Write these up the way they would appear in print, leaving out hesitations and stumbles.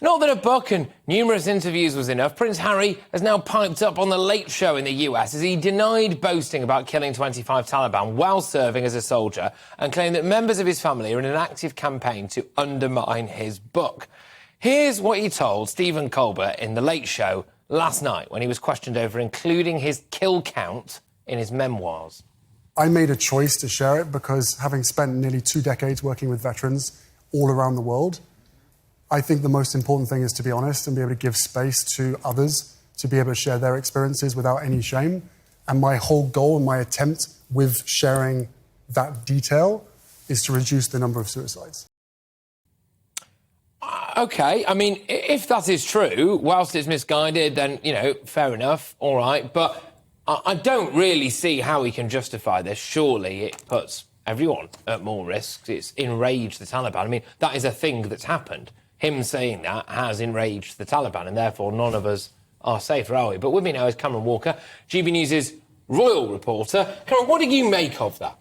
Not that a book and numerous interviews was enough, Prince Harry has now piped up on The Late Show in the US as he denied boasting about killing 25 Taliban while serving as a soldier and claimed that members of his family are in an active campaign to undermine his book. Here's what he told Stephen Colbert in The Late Show last night when he was questioned over including his kill count in his memoirs. I made a choice to share it because, having spent nearly 2 decades working with veterans all around the world, I think the most important thing is to be honest and be able to give space to others to be able to share their experiences without any shame. And my whole goal and my attempt with sharing that detail is to reduce the number of suicides. OK, I mean, if that is true, whilst it's misguided, then, you know, fair enough, all right. But I don't really see how he can justify this. Surely it puts everyone at more risk. It's enraged the Taliban. I mean, that is a thing that's happened. Him saying that has enraged the Taliban, and therefore none of us are safer, are we? But with me now is Cameron Walker, GBNews' royal reporter. Cameron, what do you make of that?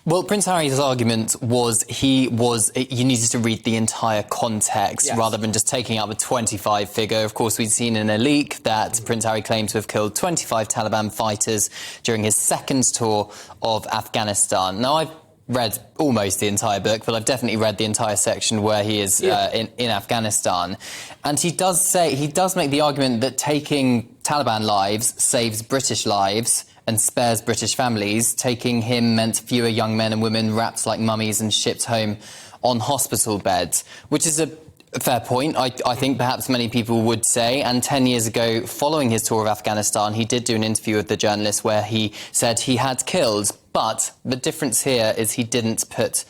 Well, Prince Harry's argument was you needed to read the entire context rather than just taking out the 25 figure. Of course, we'd seen in a leak that Prince Harry claimed to have killed 25 Taliban fighters during his second tour of Afghanistan. Now, I've read almost the entire book, but I've definitely read the entire section where he is in Afghanistan. And he does make the argument that taking Taliban lives saves British lives and spares British families. Taking him meant fewer young men and women wrapped like mummies and shipped home on hospital beds, which is a fair point, I think perhaps many people would say. And 10 years ago, following his tour of Afghanistan, he did do an interview with the journalist where he said he had killed. But the difference here is he didn't put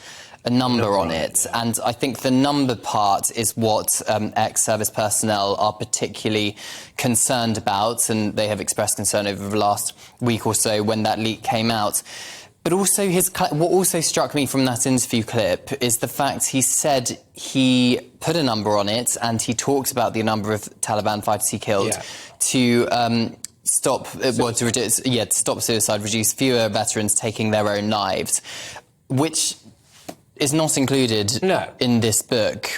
a number on it. And I think the number part is what ex-service personnel are particularly concerned about, and they have expressed concern over the last week or so when that leak came out. But also, what also struck me from that interview clip is the fact he said he put a number on it, and he talks about the number of Taliban fighters he killed to stop suicide, reduce fewer veterans taking their own lives, which is not included in this book.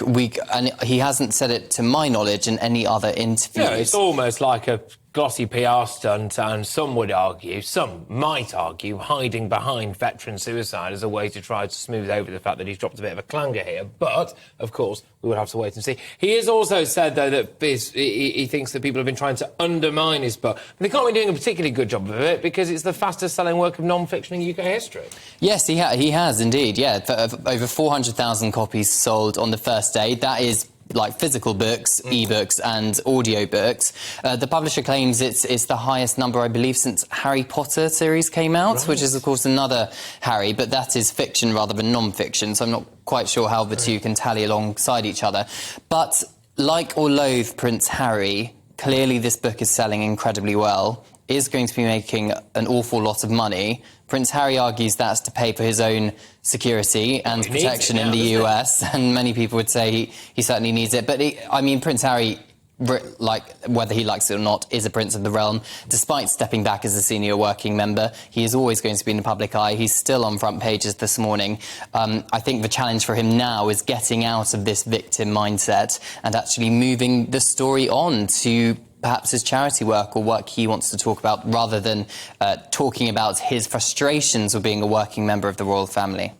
And he hasn't said it, to my knowledge, in any other interview. No, it's almost like a glossy PR stunt, and some might argue, hiding behind veteran suicide as a way to try to smooth over the fact that he's dropped a bit of a clanger here. But, of course, we would have to wait and see. He has also said, though, that he thinks that people have been trying to undermine his book. But they can't be doing a particularly good job of it because it's the fastest-selling work of non-fiction in UK history. Yes, he has indeed, yeah. Over 400,000 copies sold on the first day. That is like physical books, e-books and audio books. The publisher claims it's the highest number, I believe, since Harry Potter series came out, which is, of course, another Harry, but that is fiction rather than non-fiction, so I'm not quite sure how the two can tally alongside each other. But like or loathe Prince Harry, clearly this book is selling incredibly well, is going to be making an awful lot of money. Prince Harry argues that's to pay for his own security and protection in the US, and many people would say he certainly needs it. But, I mean, Prince Harry, whether he likes it or not, is a prince of the realm. Despite stepping back as a senior working member, he is always going to be in the public eye. He's still on front pages this morning. I think the challenge for him now is getting out of this victim mindset and actually moving the story on to perhaps his charity work or work he wants to talk about, rather than talking about his frustrations with being a working member of the royal family.